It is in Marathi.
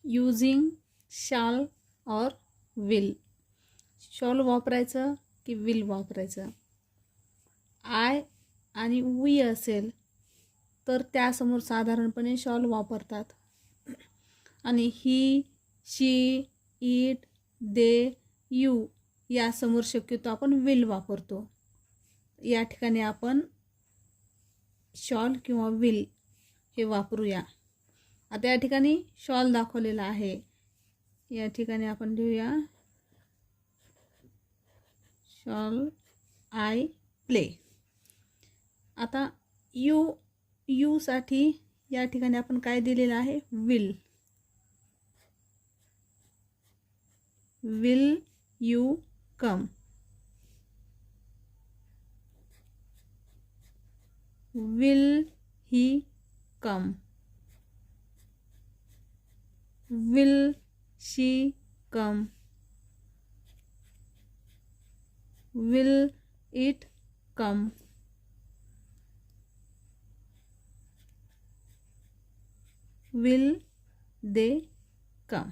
यूजिंग शाल और विल. शॉल वापरायचं की विल वापरायचं. आय आणि वी असेल तर त्यासमोर साधारणपणे शॉल वापरतात. आणि ही, शी, इट, दे, यू यासमोर शक्यतो आपण विल वापरतो. या ठिकाणी आपण शॉल किंवा विल हे वापरूया. आता या ठिकाणी शॉल दाखवलेला आहे. या ठिकाणी आपण लिहूया शॉल आय प्ले. आता यू साठी या ठिकाणी आपण काय दिलेलं आहे, will. Will you come. Will he come. Will she come. Will it come. Will they come.